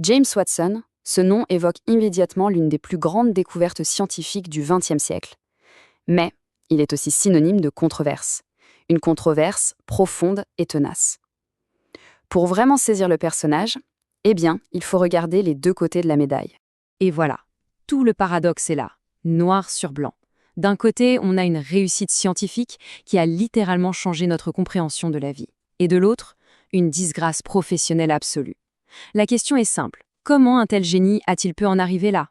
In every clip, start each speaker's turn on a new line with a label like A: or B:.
A: James Watson, ce nom évoque immédiatement l'une des plus grandes découvertes scientifiques du XXe siècle. Mais il est aussi synonyme de controverse. Une controverse profonde et tenace. Pour vraiment saisir le personnage, eh bien, il faut regarder les deux côtés de la médaille.
B: Et voilà, tout le paradoxe est là, noir sur blanc. D'un côté, on a une réussite scientifique qui a littéralement changé notre compréhension de la vie. Et de l'autre, une disgrâce professionnelle absolue. La question est simple, comment un tel génie a-t-il pu en arriver là?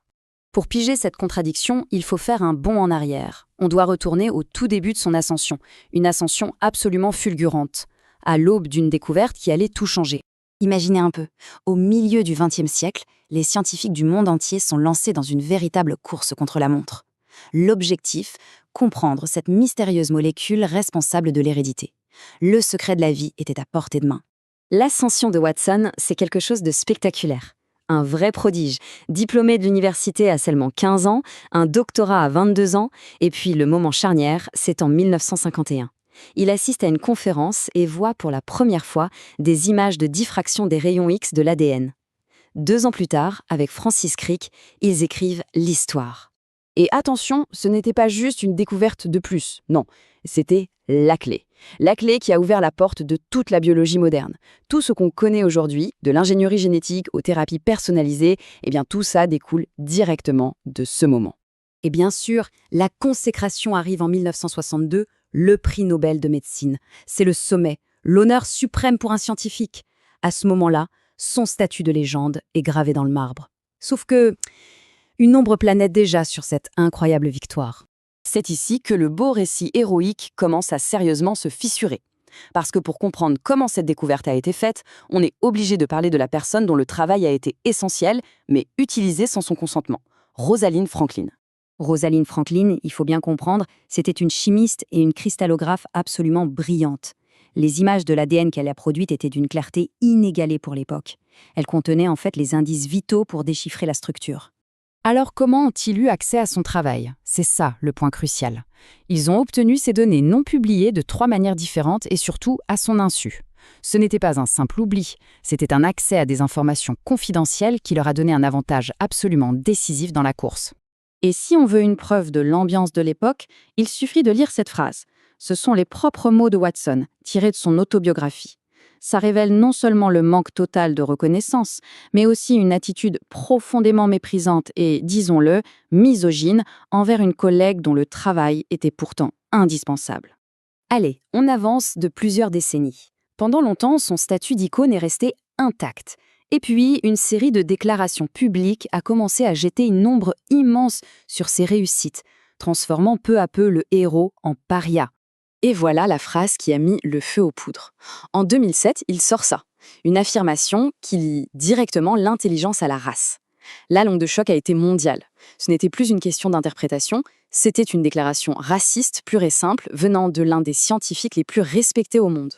A: Pour piger cette contradiction, il faut faire un bond en arrière. On doit retourner au tout début de son ascension, une ascension absolument fulgurante, à l'aube d'une découverte qui allait tout changer.
C: Imaginez un peu, au milieu du XXe siècle, les scientifiques du monde entier sont lancés dans une véritable course contre la montre. L'objectif, comprendre cette mystérieuse molécule responsable de l'hérédité. Le secret de la vie était à portée de main.
B: L'ascension de Watson, c'est quelque chose de spectaculaire. Un vrai prodige, diplômé de l'université à seulement 15 ans, un doctorat à 22 ans, et puis le moment charnière, c'est en 1951. Il assiste à une conférence et voit pour la première fois des images de diffraction des rayons X de l'ADN. 2 ans plus tard, avec Francis Crick, ils écrivent l'histoire.
A: Et attention, ce n'était pas juste une découverte de plus, non, c'était la clé. La clé qui a ouvert la porte de toute la biologie moderne. Tout ce qu'on connaît aujourd'hui, de l'ingénierie génétique aux thérapies personnalisées, eh bien tout ça découle directement de ce moment.
C: Et bien sûr, la consécration arrive en 1962, le prix Nobel de médecine. C'est le sommet, l'honneur suprême pour un scientifique. À ce moment-là, son statut de légende est gravé dans le marbre. Sauf que, une ombre planait déjà sur cette incroyable victoire.
A: C'est ici que le beau récit héroïque commence à sérieusement se fissurer. Parce que pour comprendre comment cette découverte a été faite, on est obligé de parler de la personne dont le travail a été essentiel, mais utilisé sans son consentement, Rosalind Franklin.
C: Rosalind Franklin, il faut bien comprendre, c'était une chimiste et une cristallographe absolument brillante. Les images de l'ADN qu'elle a produites étaient d'une clarté inégalée pour l'époque. Elles contenaient en fait les indices vitaux pour déchiffrer la structure.
A: Alors comment ont-ils eu accès à son travail? C'est ça le point crucial. Ils ont obtenu ces données non publiées de 3 manières différentes et surtout à son insu. Ce n'était pas un simple oubli, c'était un accès à des informations confidentielles qui leur a donné un avantage absolument décisif dans la course. Et si on veut une preuve de l'ambiance de l'époque, il suffit de lire cette phrase. Ce sont les propres mots de Watson, tirés de son autobiographie. Ça révèle non seulement le manque total de reconnaissance, mais aussi une attitude profondément méprisante et, disons-le, misogyne envers une collègue dont le travail était pourtant indispensable.
C: Allez, on avance de plusieurs décennies.
A: Pendant longtemps, son statut d'icône est resté intact. Et puis, une série de déclarations publiques a commencé à jeter une ombre immense sur ses réussites, transformant peu à peu le héros en paria. Et voilà la phrase qui a mis le feu aux poudres. En 2007, il sort ça, une affirmation qui lie directement l'intelligence à la race. La l'onde de choc a été mondiale. Ce n'était plus une question d'interprétation, c'était une déclaration raciste pure et simple venant de l'un des scientifiques les plus respectés au monde.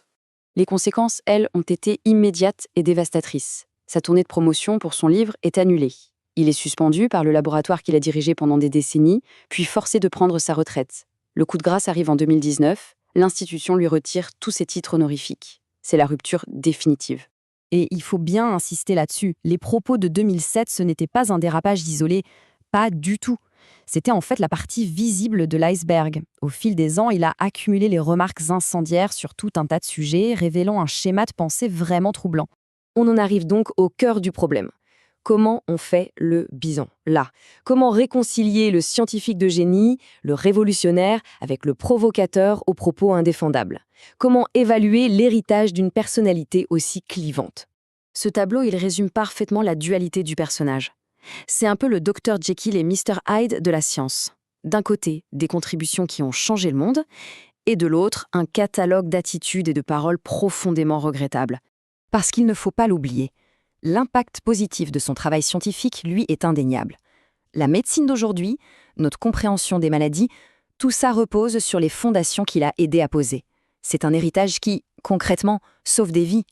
A: Les conséquences, elles, ont été immédiates et dévastatrices. Sa tournée de promotion pour son livre est annulée. Il est suspendu par le laboratoire qu'il a dirigé pendant des décennies, puis forcé de prendre sa retraite. Le coup de grâce arrive en 2019, l'institution lui retire tous ses titres honorifiques. C'est la rupture définitive.
B: Et il faut bien insister là-dessus, les propos de 2007, ce n'était pas un dérapage isolé, pas du tout. C'était en fait la partie visible de l'iceberg. Au fil des ans, il a accumulé les remarques incendiaires sur tout un tas de sujets, révélant un schéma de pensée vraiment troublant. On en arrive donc au cœur du problème. Comment on fait le bison, là? Comment réconcilier le scientifique de génie, le révolutionnaire, avec le provocateur aux propos indéfendables? Comment évaluer l'héritage d'une personnalité aussi clivante?
A: Ce tableau, il résume parfaitement la dualité du personnage. C'est un peu le Dr Jekyll et Mr Hyde de la science. D'un côté, des contributions qui ont changé le monde, et de l'autre, un catalogue d'attitudes et de paroles profondément regrettables. Parce qu'il ne faut pas l'oublier, l'impact positif de son travail scientifique, lui, est indéniable. La médecine d'aujourd'hui, notre compréhension des maladies, tout ça repose sur les fondations qu'il a aidé à poser. C'est un héritage qui, concrètement, sauve des vies.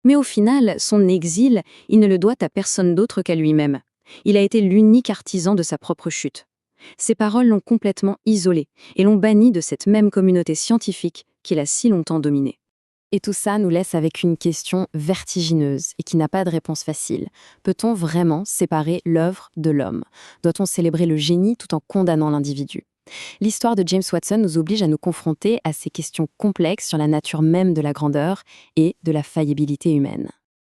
A: Mais au final, son exil, il ne le doit à personne d'autre qu'à lui-même. Il a été l'unique artisan de sa propre chute. Ses paroles l'ont complètement isolé et l'ont banni de cette même communauté scientifique qu'il a si longtemps dominée.
B: Et tout ça nous laisse avec une question vertigineuse et qui n'a pas de réponse facile. Peut-on vraiment séparer l'œuvre de l'homme? Doit-on célébrer le génie tout en condamnant l'individu? L'histoire de James Watson nous oblige à nous confronter à ces questions complexes sur la nature même de la grandeur et de la faillibilité humaine.